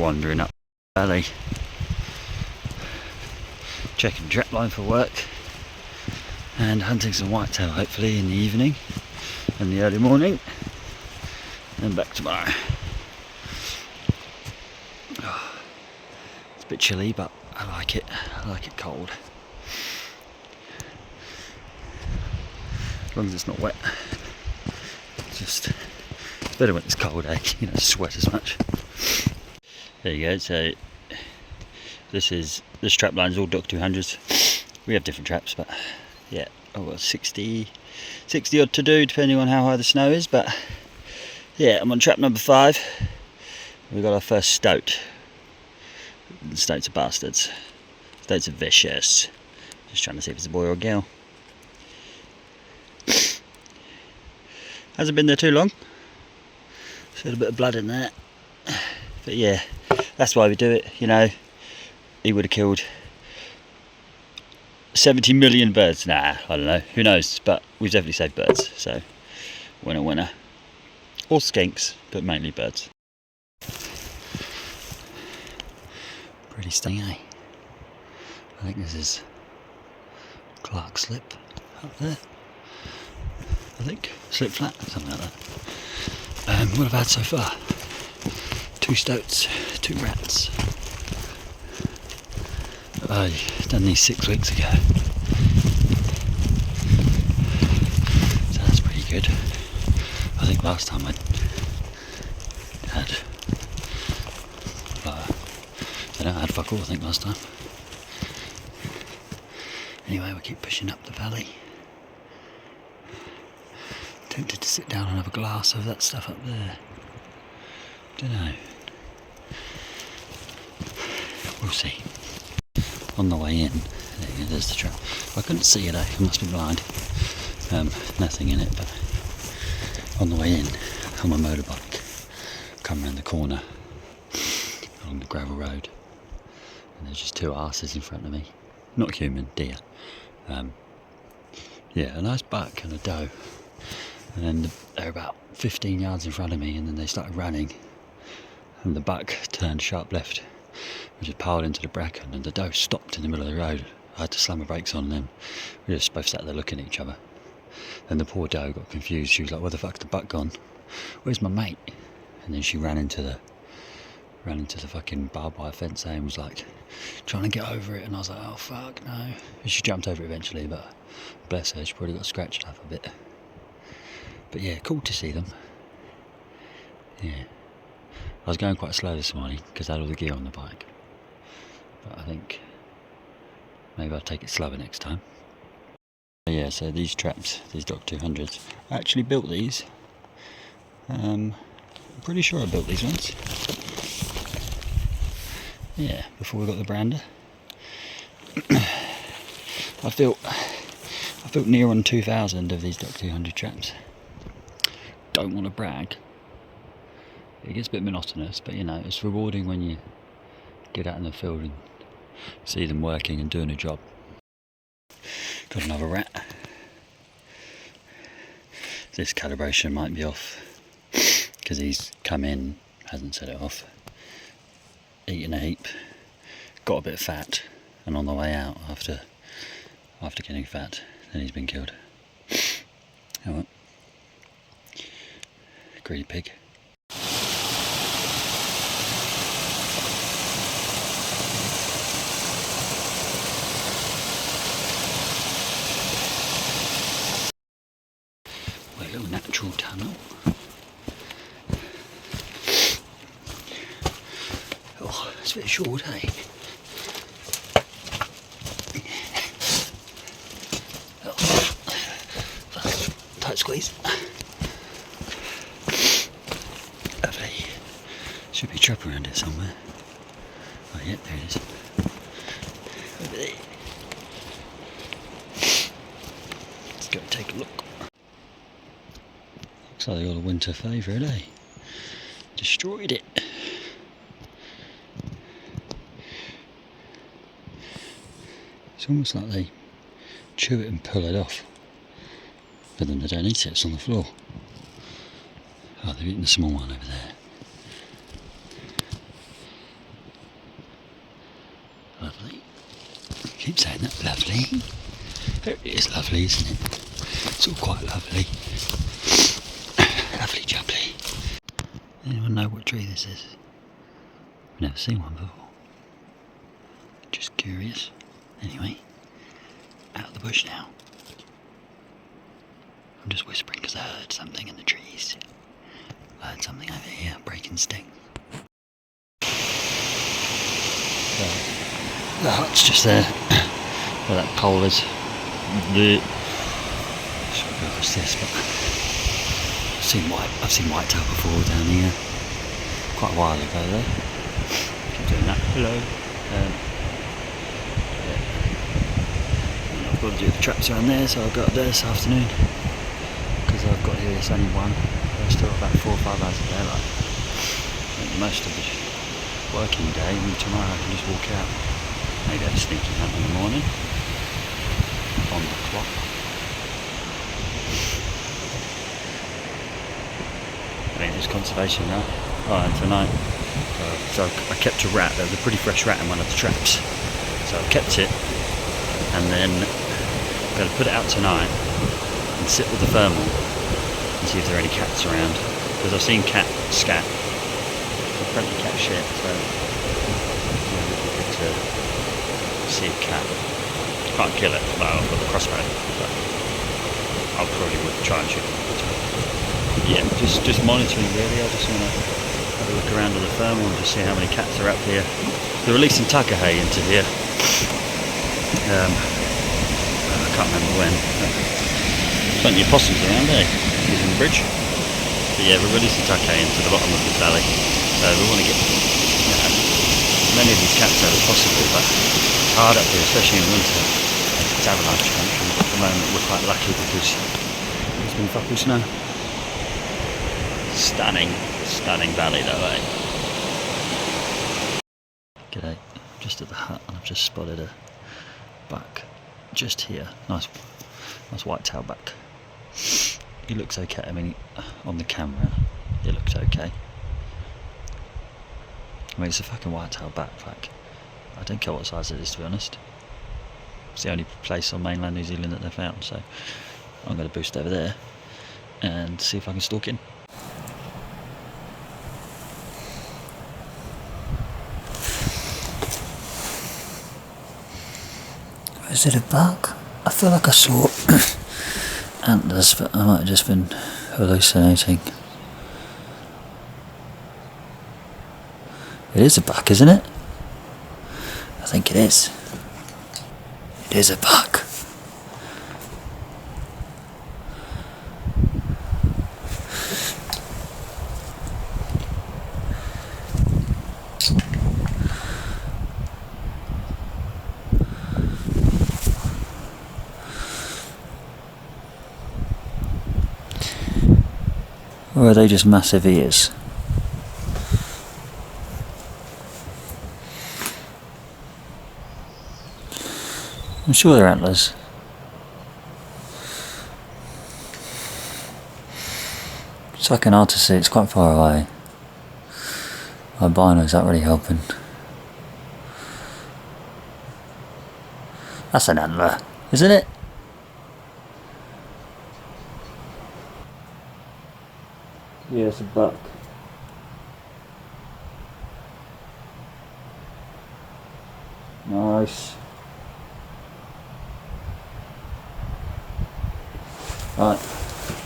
wandering up the valley, checking trap line for work and hunting some whitetail hopefully in the evening and the early morning, and back tomorrow. Oh, it's a bit chilly, but I like it cold. As long as it's not wet. It's better when it's cold, eh? You don't sweat as much. There you go. So this trap line is all Dock 200s. We have different traps, but yeah, I've got 60 odd to do depending on how high the snow is. But yeah, I'm on trap number 5. We've got our first stoat. The stoats are bastards. Stoats are vicious. Just trying to see if it's a boy or a girl. Hasn't been there too long. Still a bit of blood in there. But yeah, that's why we do it. You know, he would have killed 70 million birds. Nah, I don't know. Who knows? But we've definitely saved birds. So, winner. Or skinks, but mainly birds. Pretty stunning, eh? I think this is Clark Slip up there. I think slip flat, something like that. What have I had so far? 2 stoats, 2 rats. I done these 6 weeks ago, so that's pretty good. I think last time I had I had fuck all I think last time. Anyway, we keep pushing up the valley. Tempted to sit down and have a glass of that stuff up there. Don't know. We'll see. On the way in, there's the trap. I couldn't see it, I must be blind. Nothing in it, but on the way in, on my motorbike, come around the corner along the gravel road, and there's just 2 arses in front of me. Not human, deer. Yeah, a nice buck and a doe. And then they're about 15 yards in front of me, and then they started running, and the buck turned sharp left and just piled into the bracken, and the doe stopped in the middle of the road. I had to slam my brakes on them. We just both sat there looking at each other. Then the poor doe got confused. She was like, "Where the fuck's the buck gone? Where's my mate?" And then she ran into the fucking barbed wire fence and was like trying to get over it, and I was like, "Oh fuck no." And she jumped over it eventually, but bless her, she probably got scratched up a bit. But yeah, cool to see them. Yeah, I was going quite slow this morning because I had all the gear on the bike, but I think maybe I'll take it slower next time. Yeah, so these traps, these Dock 200s, I actually built these. I'm pretty sure I built these ones. Yeah, before we got the brander. I've built near on 2,000 of these Dock 200 traps. Don't want to brag. It gets a bit monotonous, but you know, it's rewarding when you get out in the field and see them working and doing a job. Got another rat. This calibration might be off because he's come in, hasn't set it off, eaten a heap, got a bit fat, and on the way out after getting fat, then he's been killed. Oh well. Greedy pig. A little natural tunnel. Oh, it's a bit short, eh? Oh, tight squeeze. Lovely. Should be a trap around here somewhere. Oh, yeah, there it is. Over there. Let's go take a look. Looks like they got a winter favourite, eh? Destroyed it. It's almost like they chew it and pull it off, but then they don't eat it, it's on the floor. Oh, they've eaten the small one over there. lovely. I keep saying that, lovely. It is lovely, isn't it? It's all quite lovely. Lovely jubbly. Anyone know what tree this is? I've never seen one before. Just curious. Anyway, out of the bush now. I'm just whispering because I heard something in the trees. I heard something over here breaking sting. The hut's just there. Where that pole is. Should go across this, but I've seen whitetail before down here. Quite a while ago though. Keep doing that. Hello. Yeah. I've got to do the traps around there, so I'll go up there this afternoon. Because I've got here, it's only one. I've still got about 4 or 5 hours of daylight. Most of the working day, and tomorrow I can just walk out. Maybe have a sneaky hunt in the morning. On the clock. I mean, it's conservation now. Oh, and tonight. So I kept a rat. There was a pretty fresh rat in one of the traps. So I kept it, and then I'm going to put it out tonight and sit with the thermal and see if there are any cats around. Because I've seen cat scat. Plenty of cat shit, so it would be good to see a cat. Can't kill it, but I've got the crossbow, but I probably would try and shoot it. Yeah, just monitoring really. I just want to have a look around at the thermal and just see how many cats are up here. They're releasing tucker hay into here. I can't remember when. Plenty of possums around, using the bridge. But yeah, we're releasing tucker hay into the bottom of this valley. So we want to get as many of these cats out as possible, but it's hard up here, especially in winter. It's avalanche country. At the moment we're quite lucky because there's been fucking snow. Stunning valley though, eh? G'day, just at the hut and I've just spotted a buck just here. Nice whitetail buck. He looks okay. I mean, on the camera, he looks okay. I mean, it's a fucking whitetail buck. Like, I don't care what size it is, to be honest. It's the only place on mainland New Zealand that they've found, so I'm going to boost over there and see if I can stalk in. Is it a buck? I feel like I saw antlers, but I might have just been hallucinating. It is a buck, isn't it? I think it is. It is a buck. Or are they just massive ears? I'm sure they're antlers. It's fucking hard to see, it's quite far away. My bino's not really helping. That's an antler, isn't it? Yeah, it's a buck. Nice. Right,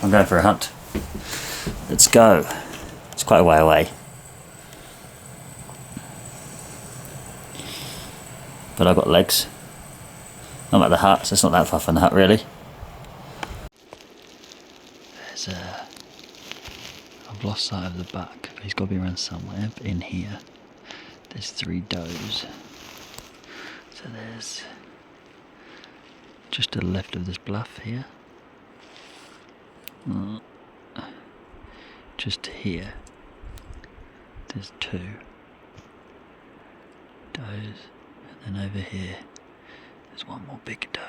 I'm going for a hunt. Let's go. It's quite a way away. But I've got legs. Not like the hut, so it's not that far from the hut really. There's I've lost sight of the buck, but he's got to be around somewhere. But in here, there's 3 does. So there's just to the left of this bluff here. Just here, there's 2 does, and then over here, there's 1 more big doe.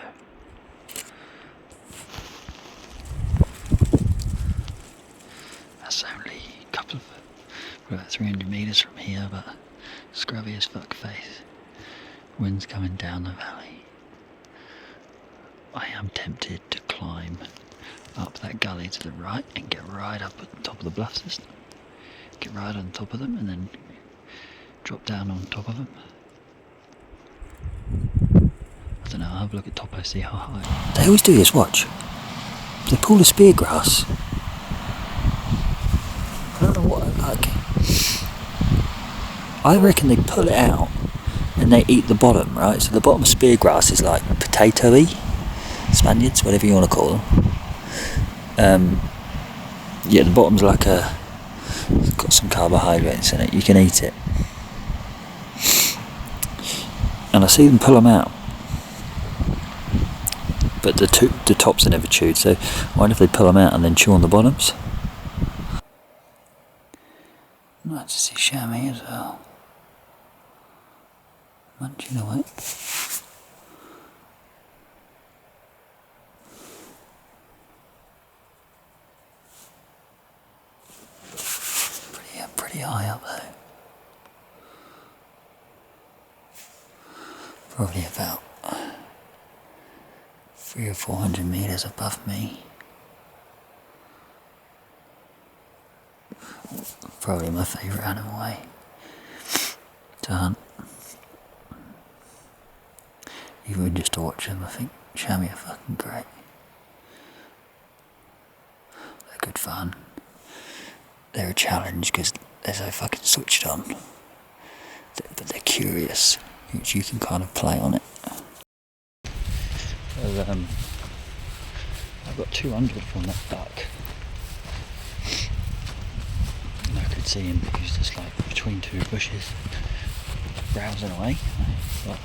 That's only a couple of, we're about 300 metres from here, but scrubby as fuck face. Wind's coming down the valley. I am tempted to climb up that gully to the right and get right up at the top of the bluff system. Get right on top of them and then drop down on top of them. I don't know, I'll have a look at topo, see how high. They always do this, watch. They pull the spear grass. I don't know what, like, I reckon they pull it out and they eat the bottom, right? So the bottom of spear grass is like potato-y, Spaniards, whatever you want to call them. Yeah, the bottom's like it's got some carbohydrates in it, you can eat it. And I see them pull them out. But the tops are never chewed, so I wonder if they pull them out and then chew on the bottoms. Nice to see chamois as well. Munching away. Pretty high up though. Probably about 300 or 400 metres above me. Probably my favourite animal, eh? To hunt. Even just to watch them, I think chamois are fucking great. They're good fun. They're a challenge because they're so fucking switched on. But they're curious, which you can kind of play on it. So, I got 200 from that buck. And I could see him, he was just like between two bushes, browsing away. But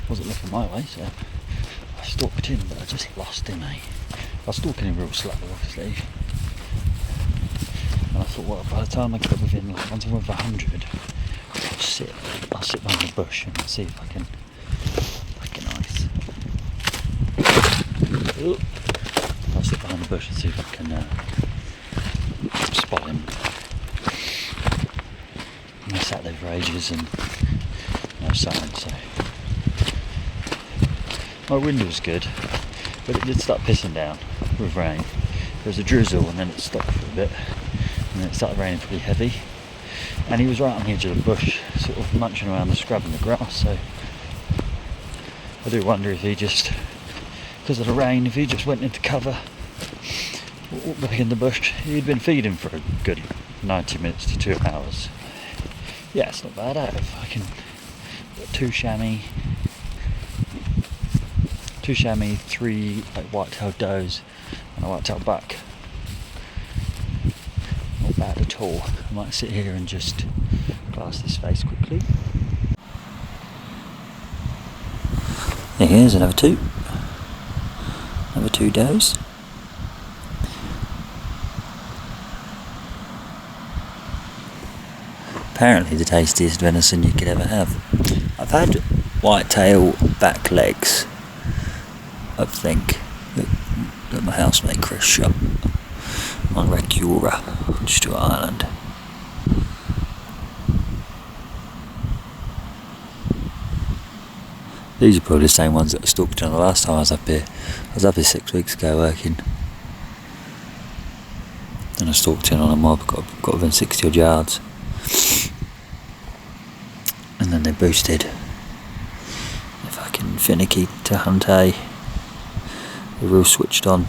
wasn't looking my way, so I stalked him, but I just lost him, eh? I was stalking him real slow, obviously. And I thought, well, by the time I get within, like, once I'm with 100, I'll sit behind the bush and see if I can, fucking nice. I'll sit behind the bush and see if I can spot him. And I sat there for ages and no sign, so. My wind was good, but it did start pissing down with rain. There was a drizzle and then it stopped for a bit, and then it started raining pretty heavy. And he was right on the edge of the bush, sort of munching around the scrub and the grass, so I do wonder if he just, because of the rain, if he just went into cover, back in the bush. He'd been feeding for a good 90 minutes to 2 hours. Yeah, it's not bad. If I can get 2 chamois, 3 like whitetail does, and a whitetail buck. Not bad at all. I might sit here and just glass this face quickly. Here's another 2. Another 2 does. Apparently the tastiest venison you could ever have. I've had whitetail back legs, I think, that my housemate Chris shot on Regura, Stewart Island. These are probably the same ones that I stalked on the last time I was up here. I was up here 6 weeks ago working. And I stalked in on a mob, got within 60 odd yards. And then they boosted. They're fucking finicky to hunt, eh? They're real switched on.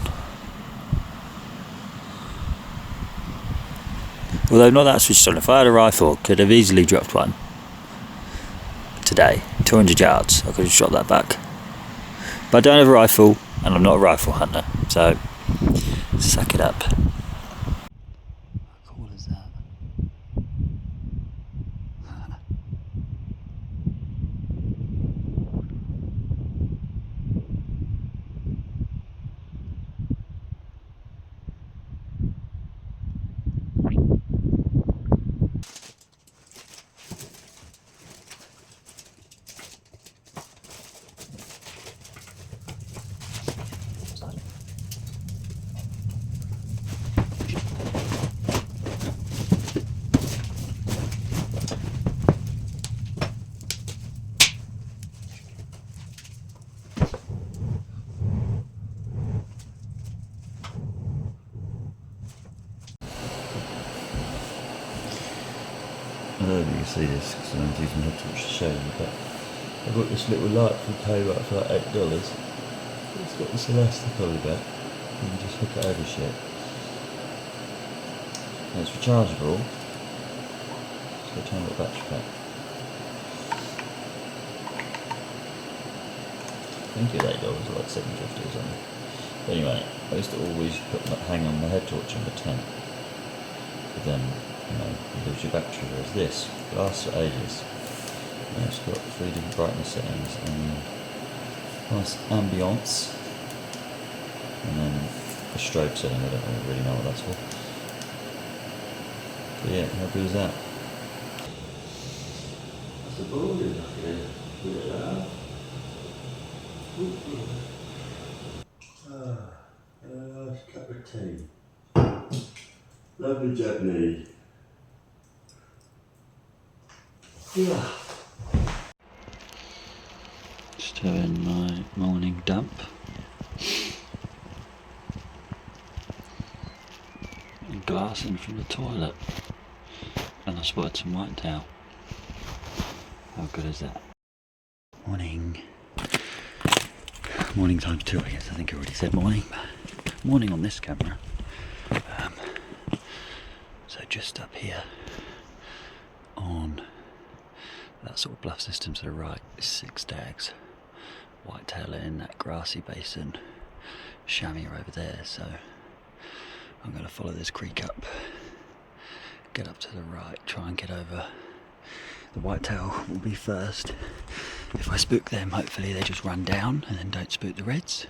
Although not that switched on. If I had a rifle, could have easily dropped one today. 200 yards, I could have shot that back. But I don't have a rifle, and I'm not a rifle hunter, so suck it up. How cool is that? don't know if you can see this because I'm using the torch to show you, but I've got this little light from Chamois for like $8. It's got this elastic on the back. You can just hook it over shit. And it's rechargeable. So turn the battery pack. I think it's $8 or like $7.50 or something. But anyway, I used to always hang on my head torch in the tent. But then, you know, you lose your battery, whereas this lasts for ages. And it's got 3 different brightness settings and nice ambience. And then a strobe setting, I don't really know what that's for. But yeah, how good is that? That's the board in here. Look at that. Nice cup of tea. Lovely jubbly. Yeah. Just doing my morning dump. And glassing from the toilet. And I spotted some whitetail. How good is that? Morning. Morning times 2, I guess. I think I already said morning. Morning on this camera. So just up here on that sort of bluff system to the right is 6 stags. Whitetail in that grassy basin. Chamois are over there, so I'm going to follow this creek up, get up to the right, try and get over. The whitetail will be first. If I spook them, hopefully they just run down and then don't spook the reds.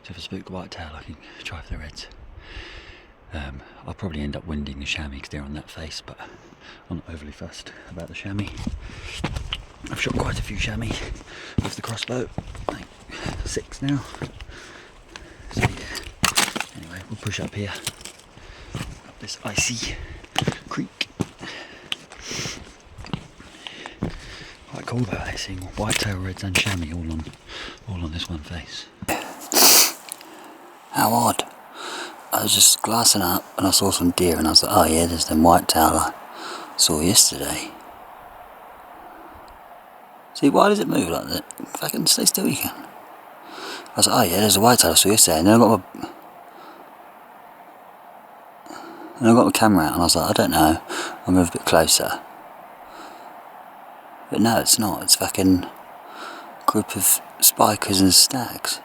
So if I spook the whitetail, I can try for the reds. I'll probably end up winding the chamois because they're on that face, but I'm not overly fussed about the chamois. I've shot quite a few chamois with the crossbow, like 6 now. So yeah, anyway, we'll push up here, up this icy creek. Quite cool about this, seeing whitetail, reds and chamois all on this one face. How odd. I was just glassing up and I saw some deer and I was like, oh yeah, there's them whitetail I saw yesterday. See, why does it move like that? If I can stay still, you can. I was like, oh yeah, there's a whitetail I saw yesterday. And then I got my camera out and I was like, I don't know, I'll move a bit closer. But no, it's not. It's fucking a group of spikers and stags.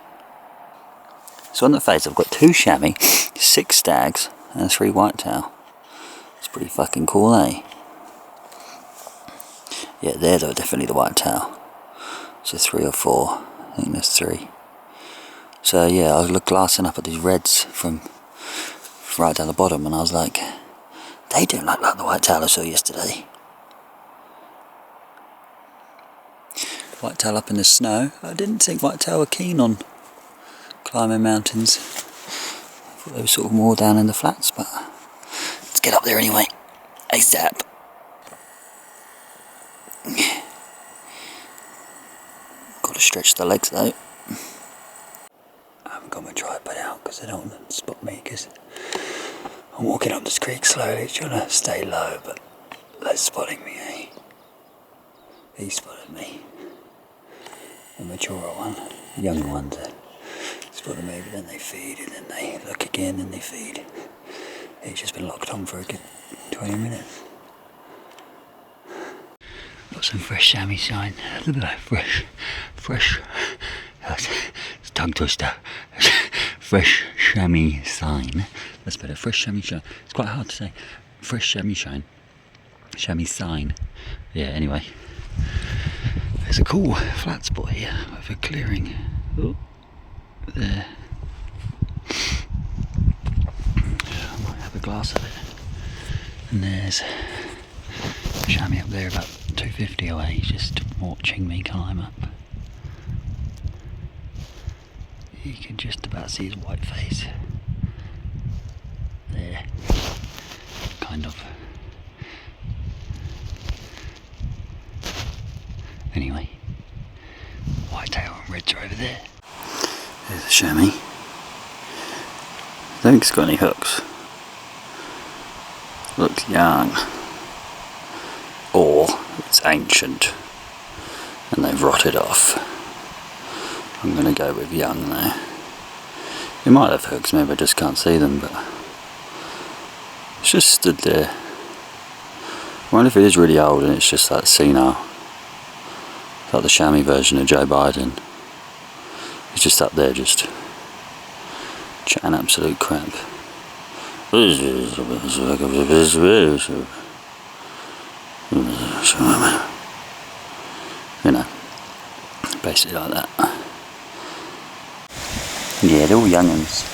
So on the face I've got 2 chamois, 6 stags and 3 whitetail. It's pretty fucking cool, eh? Yeah, they're definitely the whitetail. So 3 or 4. I think there's 3. So yeah, I was glassing up at these reds from right down the bottom and I was like, they don't look like the whitetail I saw yesterday. Whitetail up in the snow. I didn't think whitetail were keen on climbing mountains. I thought they were sort of more down in the flats, but let's get up there anyway. ASAP. Got to stretch the legs though. I haven't got my tripod out because they don't want to spot me because I'm walking up this creek slowly trying to stay low, but they're spotting me, eh? He spotted me. The mature one. The young ones spotted me, but then they feed and then they look again and they feed. It's just been locked on for a good 20 minutes. Got some fresh chamois shine. Look at that, fresh. It's a tongue twister. Fresh chamois sign. That's better. Fresh chamois shine. It's quite hard to say. Fresh chamois shine. Chamois sign. Yeah. Anyway, there's a cool flat spot here with a clearing. Oh, there. I might have a glass of it. And there's chamois up there about 250 away, just watching me climb up. You can just about see his white face. There. Kind of. Anyway. Whitetail and reds are over there. There's the chamois. I don't think it's got any hooks. Looks young. Or or it's ancient and they've rotted off. I'm going to go with young there. You might have hooks, maybe I just can't see them, but it's just stood there. I wonder if it is really old and it's just like senile. It's like the chamois version of Joe Biden. He's just up there just chatting absolute crap. You know, basically like that. Yeah, they're all young'uns.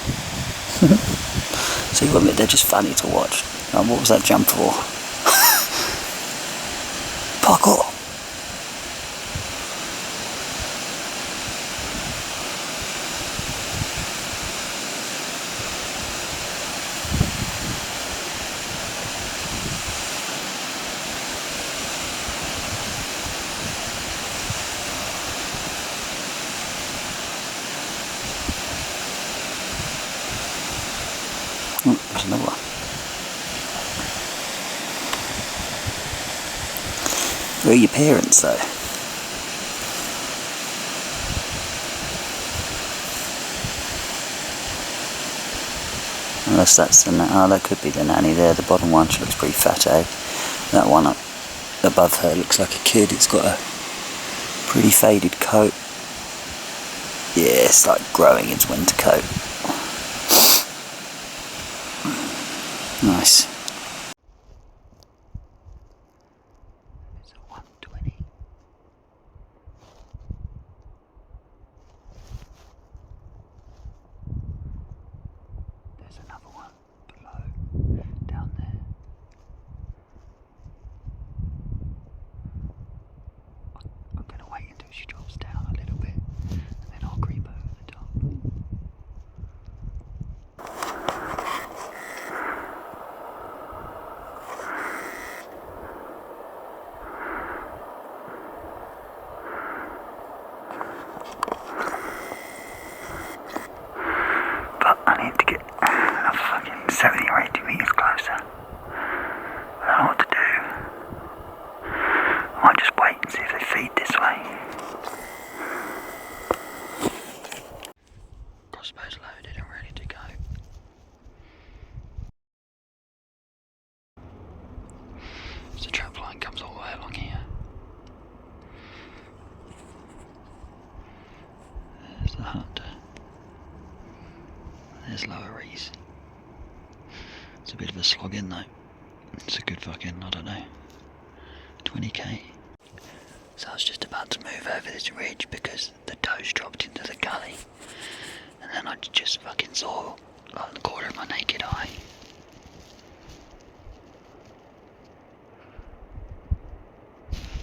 So you admit they're just funny to watch. Like, what was that jump for? Parkour! Oh, there's another one. Where are your parents though? Unless that's the that could be the nanny there. The bottom one, she looks pretty fat, eh? That one up above her looks like a kid. It's got a pretty faded coat. Yeah, it's like growing its winter coat. Nice. It's a 120. There's another one below, down there. I'm going to wait until she drops down a little bit and then I'll creep over the top. But I need to get another fucking 70 or 80 metres closer. I don't know what to do. I might just wait and see if they feed this way. Crossbows loaded and ready to go. So the trap line comes all the way along here. There's the hut. There's Lower East. It's a bit of a slog in though. It's a good fucking, I don't know, 20k. So I was just about to move over this ridge because the does dropped into the gully. And then I just fucking saw like the corner of my naked eye.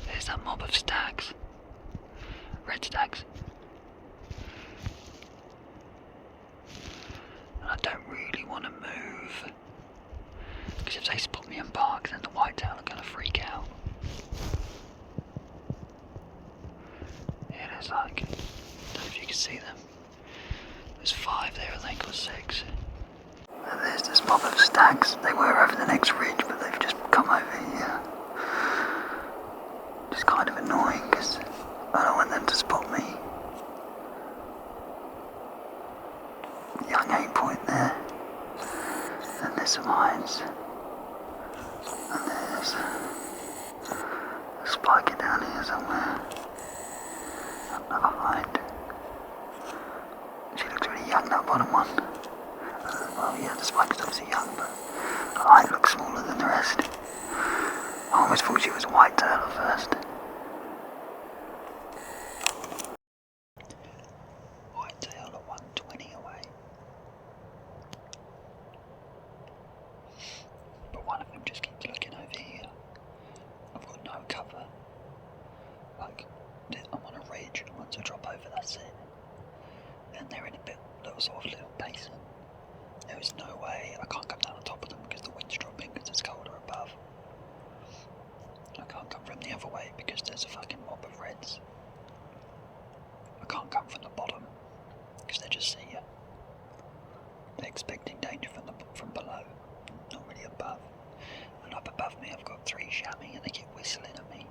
There's that mob of stags. Red stags. And I don't really want to move. Because if they spot me and bark, then the whitetail are going to freak out. Yeah, there's like, I don't know if you can see them. There's 5 there, I think, or 6. And there's this mob of stags. They were over the next ridge, but they've just come over here. It's kind of annoying because I don't want them to spot me. Young 8-point there. And there's some hinds. And there's a spiker down here somewhere. Another hind. She looks really young, that bottom one. Well, yeah, the spiker's obviously young, but the hind looks smaller than the rest. I almost thought she was a whitetail at first. Whitetail at 120 away. But one of them just keeps looking over here. I've got no cover. Like, I'm on a ridge, and once I drop over, that's it. And they're in a little sort of little basin. There is no way I can't come down on top of them because the wind's dropping because it's colder above. I can't come from the other way because there's a fucking mob of reds. I can't come from the bottom because they just see you. They're expecting danger from below, not really above. And up above me I've got 3 chamois and they keep whistling at me.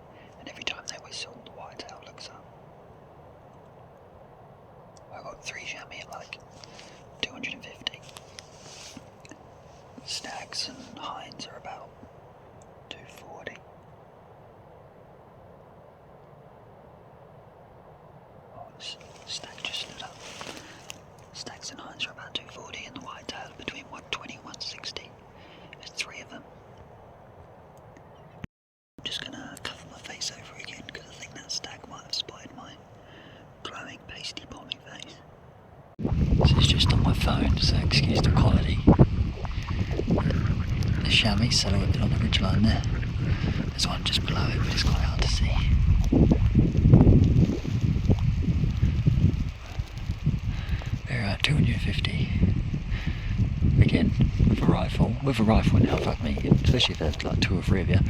3 chamois at like 250. Stags and hinds are about 240. Oh, this stag just stood up. Stags and hinds are about 240 and the whitetail between 120 and 160. There's 3 of them. I'm just gonna cover my face over again because I think that stag might have spotted my glowing, pasty, balmy face. This is just on my phone, so excuse the quality. The chamois silhouetted on the ridgeline there. There's one just below it, but it's quite hard to see. They're at 250. Again, with a rifle. With a rifle, it'll fuck me, especially if there's like 2 or 3 of you.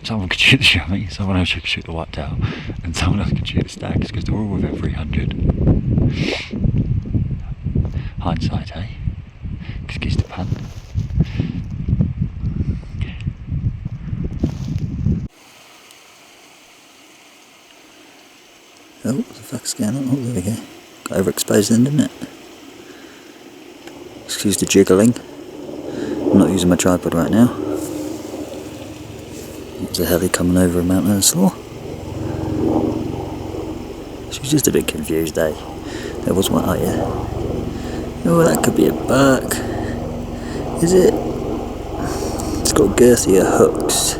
Someone could shoot the chamois, someone else could shoot the whitetail, and someone else could shoot the stags because they're all within 300. Hindsight, eh? Excuse the pun. Oh, what the fuck's going on? Oh, there we go. Got overexposed then, didn't it? Excuse the jiggling. I'm not using my tripod right now. There's a heli coming over a mountain and slaw. She was just a bit confused, eh? There was one, oh yeah. Oh, that could be a buck. Is it? It's got girthier hooks,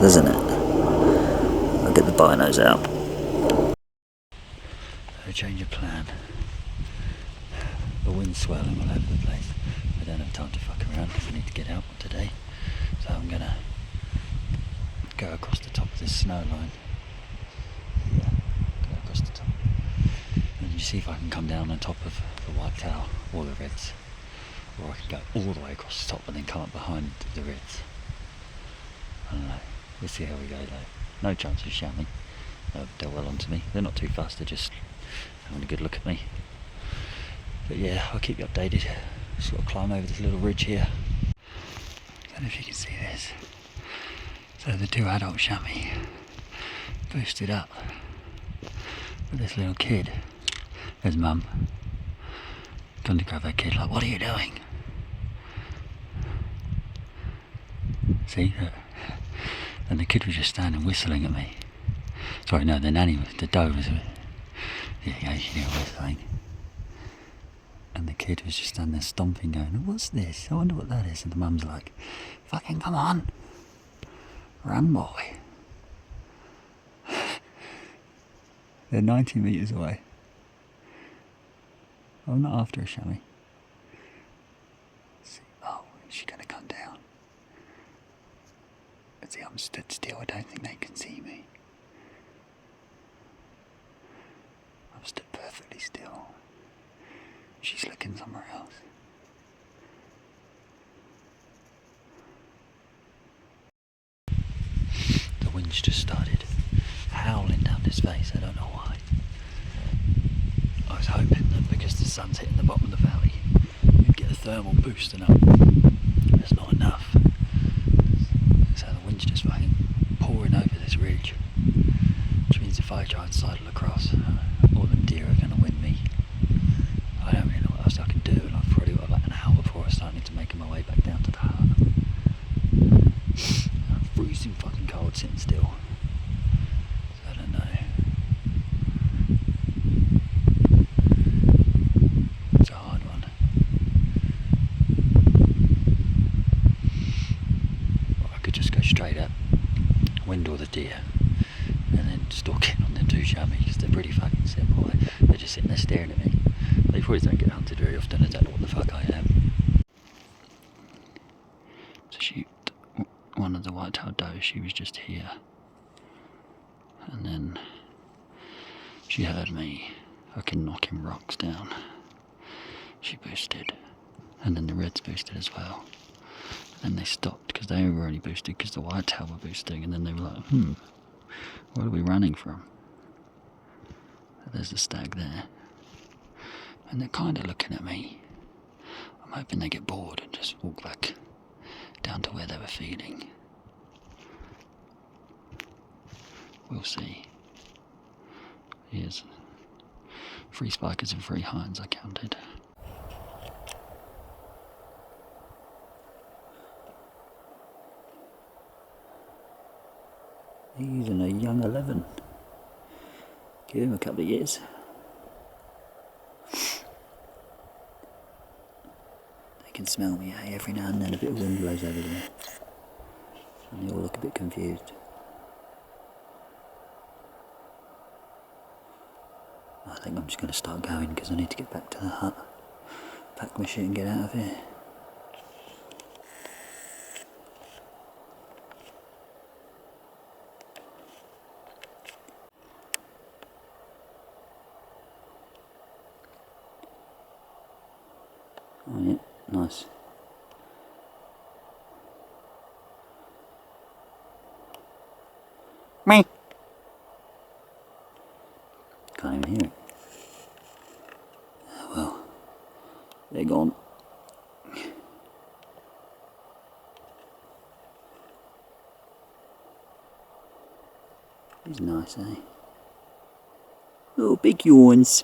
doesn't it? I'll get the binos out. A change of plan. The wind's swirling all over the place. I don't have time to fuck around because I need to get out today. So I'm gonna go across the top of this snow line. Yeah, go across the top. And you see if I can come down on top of the whitetail or the reds. Or I can go all the way across the top and then come up behind the reds. I don't know. We'll see how we go though. No chance of chamois. They're well onto me. They're not too fast, they're just having a good look at me. But yeah, I'll keep you updated. Just got to climb over this little ridge here. I don't know if you can see this. So the 2 adult chamois boosted up with this little kid. There's mum. Gone to grab that kid like, what are you doing? See? And the kid was just standing whistling at me. Sorry, no, the nanny, the doe was, yeah, you hear whistling. And the kid was just standing there stomping going, what's this? I wonder what that is. And the mum's like, fucking come on. Run, boy. They're 90 metres away. I'm not after a chamois. See, oh, is she going to come down? See, I'm stood still. I don't think they can see me. I'm stood perfectly still. She's looking somewhere else. The wind's just started howling down this face. I don't know why. I was hoping that because the sun's hitting the bottom of the valley, we'd get a thermal boosting up. That's not enough. So the wind's just fucking pouring over this ridge. Which means if I try and sidle across, all them deer are going to win me. I don't really know what else I can do, and I've probably got about an hour before I start to make my way back down to the hut. I'm freezing fucking cold sitting still. So I don't know. It's a hard one. Well, I could just go straight up, wind all the deer, and then stalk in on them 2 chamois because they're pretty fucking simple. They're just sitting there staring at me. They probably don't get hunted very often. I don't know what the fuck I am. To shoot one of the whitetail does, she was just here, and then she heard me fucking knocking rocks down. She boosted, and then the reds boosted as well. And then they stopped because they were already boosted because the whitetail were boosting, and then they were like, where are we running from? There's the stag there. And they're kind of looking at me. I'm hoping they get bored and just walk back down to where they were feeding. We'll see. Here's 3 spikers and 3 hinds I counted. He's using a young 11. Give him a couple of years. They can smell me every now and then. A bit of wind blows over there and they all look a bit confused. I think I'm just going to start going because I need to get back to the hut, pack my shit and get out of here. Oh yeah, nice. Me. Can't even hear it. Oh well, they're gone. He's nice, eh? Little big yawns.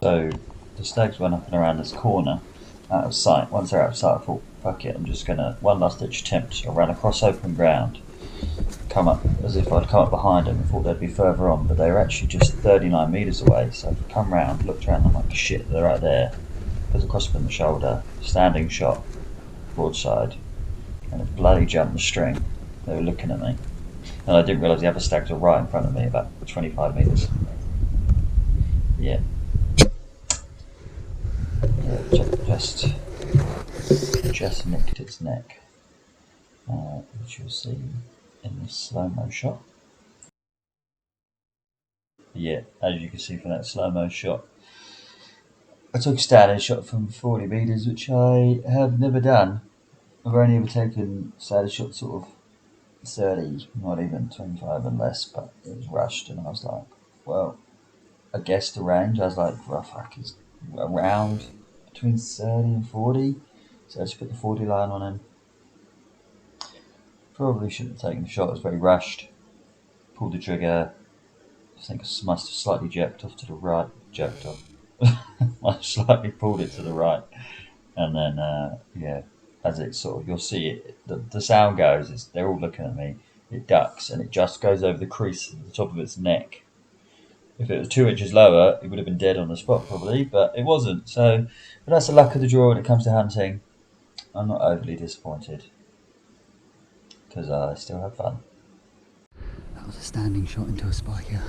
So the stags went up and around this corner, out of sight. Once they're out of sight, I thought, fuck it, I'm just gonna one last ditch attempt. I ran across open ground, come up as if I'd come up behind them and thought they'd be further on, but they were actually just 39 metres away. So I've come round, looked around, I'm like, shit, they're right there. Goes across them in the shoulder, standing shot, broadside, and it bloody jumped the string. They were looking at me, and I didn't realise the other stags were right in front of me, about 25 metres. Yeah. Just nicked its neck, which you'll see in the slow-mo shot. Yeah, as you can see from that slow-mo shot, I took a standing shot from 40 metres, which I have never done. I've only ever taken standing shots sort of 30, not even 25 and less, but it was rushed, and I was like, well, I guessed the range. I was like, well, fuck, it's around between 30 and 40, so I just put the 40 line on him. Probably shouldn't have taken the shot, it was very rushed. Pulled the trigger, I think I must have slightly jerked off to the right, I slightly pulled it to the right, and then, yeah, as it sort of, you'll see it, the sound goes, they're all looking at me, it ducks, and it just goes over the crease at the top of its neck. If it was 2 inches lower, it would have been dead on the spot probably, but it wasn't. So, but that's the luck of the draw when it comes to hunting. I'm not overly disappointed because I still have fun. That was a standing shot into a spiker.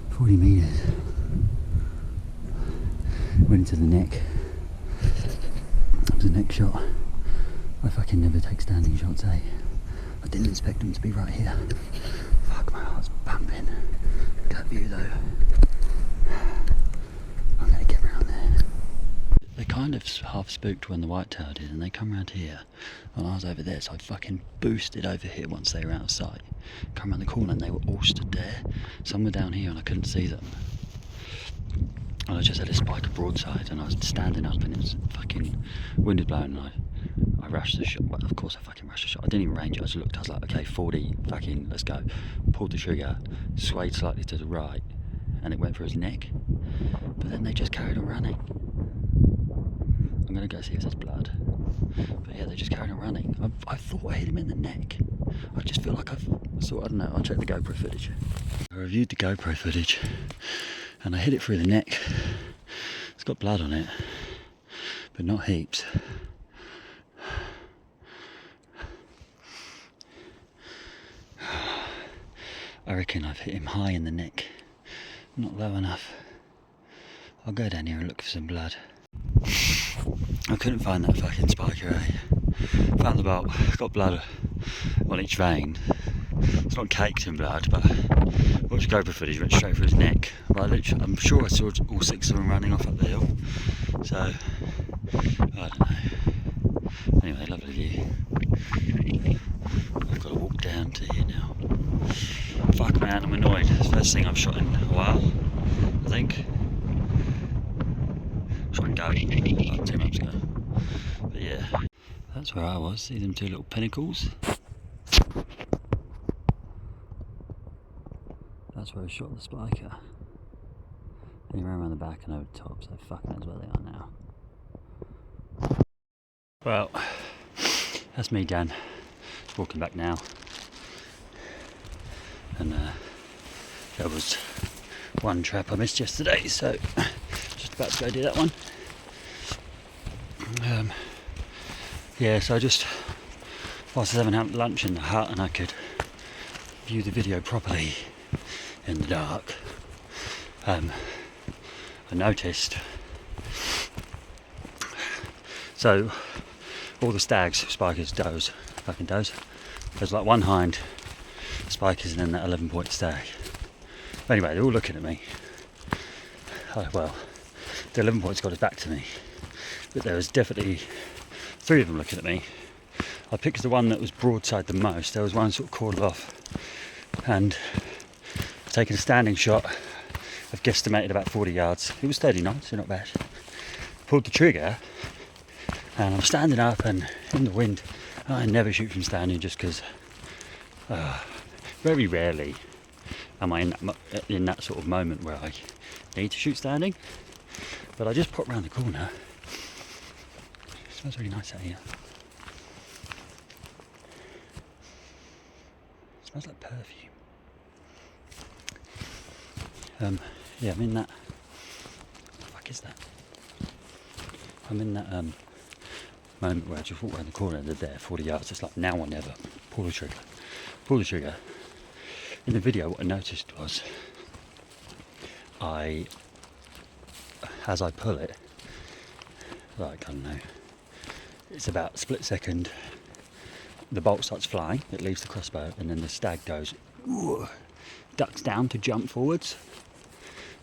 40 metres. Went into the neck. That was a neck shot. I fucking never take standing shots, eh? I didn't expect them to be right here. Fuck, my heart's pumping. Gut view though. I'm gonna get round there. They kind of half spooked when the whitetail did, and they come round here. And I was over there, so I fucking boosted over here once they were out of sight. Come around the corner and they were all stood there. Some were down here and I couldn't see them. And I just had a spiker broadside and I was standing up and it was fucking wind blowing and I rushed the shot. Well, of course I fucking rushed the shot. I didn't even range it. I just looked. I was like, okay, 40, fucking, let's go. Pulled the trigger, swayed slightly to the right, and it went for his neck. But then they just carried on running. I'm gonna go see if there's blood. But yeah, they just carried on running. I thought I hit him in the neck. I just feel like I don't know. I'll check the GoPro footage. I reviewed the GoPro footage, and I hit it through the neck. It's got blood on it, but not heaps. I reckon I've hit him high in the neck, not low enough. I'll go down here and look for some blood. I couldn't find that fucking spiker, eh? Found the bolt, got blood on each vein. It's not caked in blood, but watched GoPro footage, went straight for his neck. But I'm sure I saw all 6 of them running off up the hill. So, I don't know. Anyway, lovely view. I've got to walk down to here now. Fuck man, I'm annoyed. It's the first thing I've shot in a while, I think. Shot in goat about 2 months ago. But yeah, that's where I was. See them 2 little pinnacles? that's where I shot the spiker. Then he ran around the back and over the top, so fucking that's where they are now. Well, that's me, Dan. Walking back now. And there was one trap I missed yesterday, so just about to go do that one. Yeah, so I just, whilst I was having lunch in the hut and I could view the video properly in the dark, I noticed, so all the stags, spikers, does, fucking does, there's like one hind, spikers, and then that 11-point stag. But anyway, they're all looking at me. Well, the 11-point's got his back to me, but there was definitely 3 of them looking at me. I picked the one that was broadside the most. There was one sort of corded off, and taking a standing shot, I've guesstimated about 40 yards. It was 39, so not bad. Pulled the trigger, and I'm standing up and in the wind. I never shoot from standing just because very rarely am I in that sort of moment where I need to shoot standing. But I just popped round the corner. It smells really nice out here. It smells like perfume. Yeah, I'm in that. What the fuck is that? I'm in that moment where I just walk around the corner and they're there, 40 yards. It's like now or never. Pull the trigger. Pull the trigger. In the video, what I noticed was, as I pull it, like, I don't know, it's about a split second, the bolt starts flying, it leaves the crossbow, and then the stag goes, ducks down to jump forwards.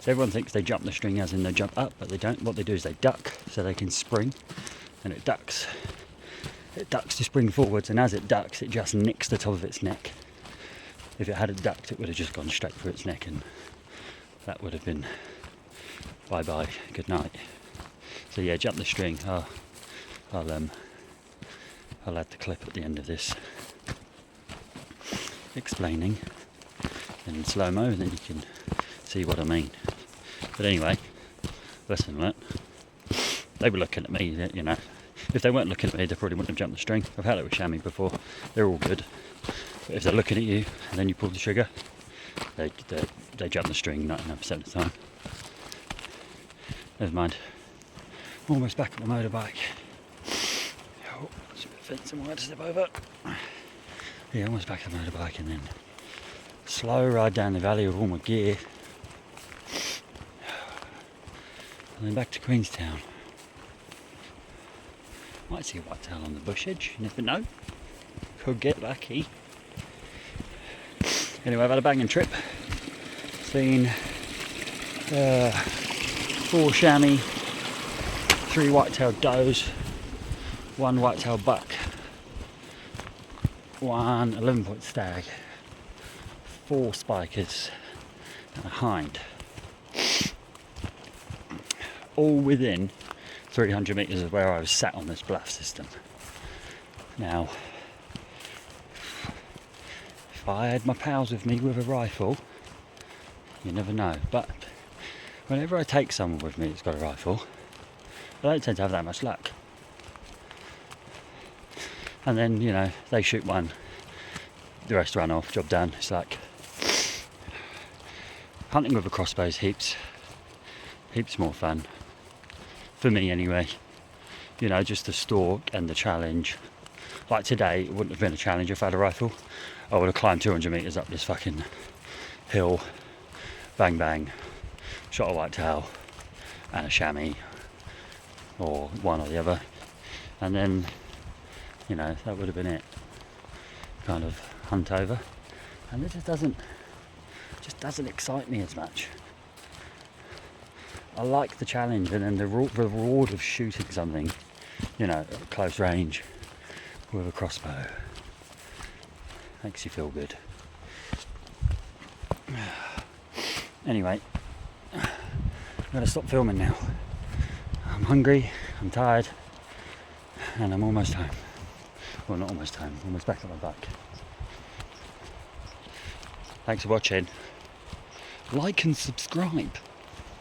So everyone thinks they jump the string as in they jump up, but they don't. What they do is they duck so they can spring, and it ducks. It ducks to spring forwards, and as it ducks, it just nicks the top of its neck. If it hadn't ducked, it would have just gone straight through its neck, and that would have been bye-bye, good night. So yeah, jump the string. I'll add the clip at the end of this explaining in slow-mo, and then you can see what I mean. But anyway, lesson learnt. They were looking at me, you know. If they weren't looking at me, they probably wouldn't have jumped the string. I've had it with chamois before. They're all good. But if they're looking at you and then you pull the trigger, they jump the string 99% of the time. Never mind. Almost back on the motorbike. Oh, that's a bit of fence I might step over. Yeah, almost back on the motorbike, and then slow ride down the valley with all my gear. And then back to Queenstown. Might see a whitetail on the bush edge, you never know. Could get lucky. Anyway, I've had a banging trip. Seen 4 chamois, 3 whitetail does, 1 whitetail buck, 1 11-point stag, 4 spikers, and a hind. All within 300 metres of where I was sat on this bluff system. Now, if I had my pals with me with a rifle, you never know. But whenever I take someone with me that's got a rifle, I don't tend to have that much luck. And then, you know, they shoot one, the rest run off, job done. It's like hunting with a crossbow is heaps more fun. For me anyway. You know, just the stalk and the challenge. Like today, it wouldn't have been a challenge if I had a rifle. I would have climbed 200 metres up this fucking hill, bang bang, shot a whitetail and a chamois, or one or the other, and then, you know, that would have been it. Kind of hunt over, and it just doesn't excite me as much. I like the challenge, and then the reward of shooting something, you know, at close range with a crossbow makes you feel good. Anyway, I'm gonna stop filming now. I'm hungry, I'm tired, and I'm almost home. Well, not almost home, almost back on my bike. Thanks for watching. like and subscribe.